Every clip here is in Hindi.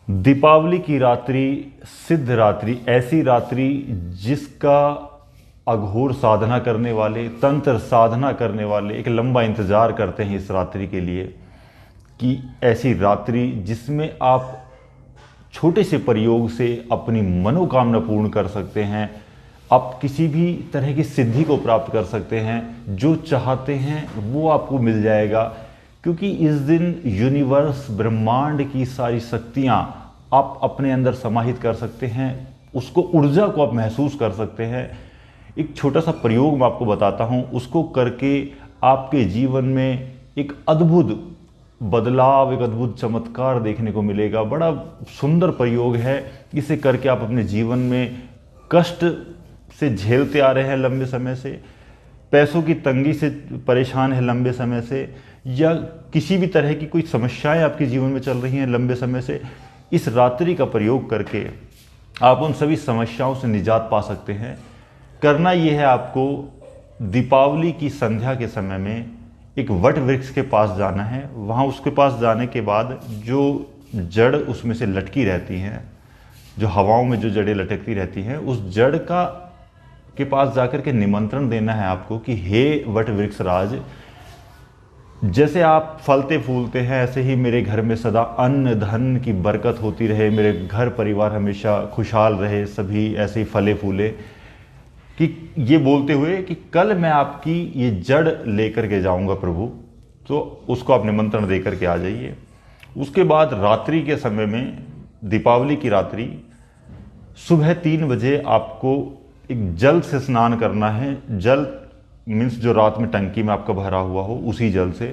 दीपावली की रात्रि सिद्ध रात्रि, ऐसी रात्रि जिसका अघोर साधना करने वाले, तंत्र साधना करने वाले एक लंबा इंतजार करते हैं इस रात्रि के लिए कि ऐसी रात्रि जिसमें आप छोटे से प्रयोग से अपनी मनोकामना पूर्ण कर सकते हैं, आप किसी भी तरह की सिद्धि को प्राप्त कर सकते हैं, जो चाहते हैं वो आपको मिल जाएगा। क्योंकि इस दिन यूनिवर्स, ब्रह्मांड की सारी शक्तियां आप अपने अंदर समाहित कर सकते हैं, उसको ऊर्जा को आप महसूस कर सकते हैं। एक छोटा सा प्रयोग मैं आपको बताता हूं, उसको करके आपके जीवन में एक अद्भुत बदलाव, एक अद्भुत चमत्कार देखने को मिलेगा। बड़ा सुंदर प्रयोग है। इसे करके आप अपने जीवन में कष्ट से झेलते आ रहे हैं लंबे समय से, पैसों की तंगी से परेशान है लंबे समय से, या किसी भी तरह की कोई समस्याएं आपके जीवन में चल रही हैं लंबे समय से, इस रात्रि का प्रयोग करके आप उन सभी समस्याओं से निजात पा सकते हैं। करना यह है, आपको दीपावली की संध्या के समय में एक वट वृक्ष के पास जाना है। वहाँ उसके पास जाने के बाद जो जड़ उसमें से लटकी रहती हैं, जो हवाओं में जो जड़ें लटकती रहती हैं, उस जड़ के पास जाकर के निमंत्रण देना है आपको कि हे वट वृक्ष राज, जैसे आप फलते फूलते हैं ऐसे ही मेरे घर में सदा अन्न धन की बरकत होती रहे, मेरे घर परिवार हमेशा खुशहाल रहे, सभी ऐसे ही फले फूले। कि ये बोलते हुए कि कल मैं आपकी ये जड़ लेकर के जाऊंगा प्रभु, तो उसको आप निमंत्रण देकर के आ जाइए। उसके बाद रात्रि के समय में, दीपावली की रात्रि सुबह 3 बजे आपको एक जल से स्नान करना है। जल मीन्स जो रात में टंकी में आपका भरा हुआ हो उसी जल से,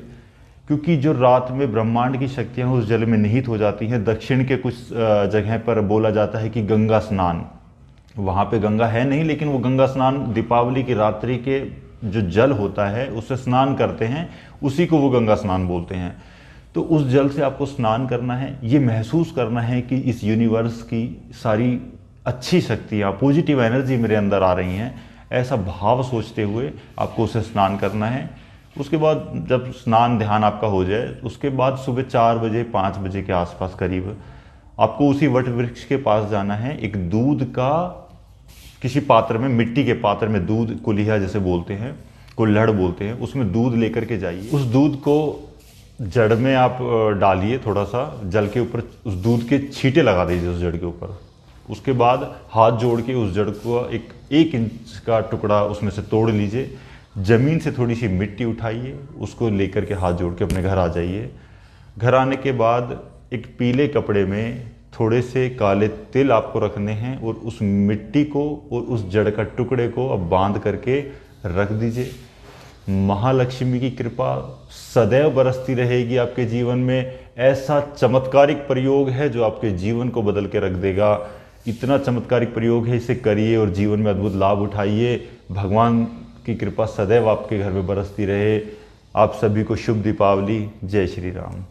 क्योंकि जो रात में ब्रह्मांड की शक्तियां उस जल में निहित हो जाती हैं। दक्षिण के कुछ जगह पर बोला जाता है कि गंगा स्नान, वहाँ पे गंगा है नहीं, लेकिन वो गंगा स्नान दीपावली की रात्रि के जो जल होता है उससे स्नान करते हैं, उसी को वो गंगा स्नान बोलते हैं। तो उस जल से आपको स्नान करना है। ये महसूस करना है कि इस यूनिवर्स की सारी अच्छी शक्तियाँ, पॉजिटिव एनर्जी मेरे अंदर आ रही हैं, ऐसा भाव सोचते हुए आपको उसे स्नान करना है। उसके बाद जब स्नान ध्यान आपका हो जाए, उसके बाद सुबह 4 बजे 5 बजे के आसपास करीब आपको उसी वट वृक्ष के पास जाना है। एक दूध का किसी पात्र में, मिट्टी के पात्र में, दूध कुल्हिया जैसे बोलते हैं, कुल्हड़ बोलते हैं, उसमें दूध लेकर के जाइए। उस दूध को जड़ में आप डालिए, थोड़ा सा जल के ऊपर उस दूध के छींटे लगा दीजिए उस जड़ के ऊपर। उसके बाद हाथ जोड़ के उस जड़ को एक इंच का टुकड़ा उसमें से तोड़ लीजिए। जमीन से थोड़ी सी मिट्टी उठाइए, उसको लेकर के हाथ जोड़ के अपने घर आ जाइए। घर आने के बाद एक पीले कपड़े में थोड़े से काले तिल आपको रखने हैं, और उस मिट्टी को और उस जड़ का टुकड़े को अब बांध करके रख दीजिए। महालक्ष्मी की कृपा सदैव बरसती रहेगी आपके जीवन में। ऐसा चमत्कारिक प्रयोग है जो आपके जीवन को बदल के रख देगा। इतना चमत्कारिक प्रयोग है, इसे करिए और जीवन में अद्भुत लाभ उठाइए। भगवान की कृपा सदैव आपके घर में बरसती रहे। आप सभी को शुभ दीपावली। जय श्री राम।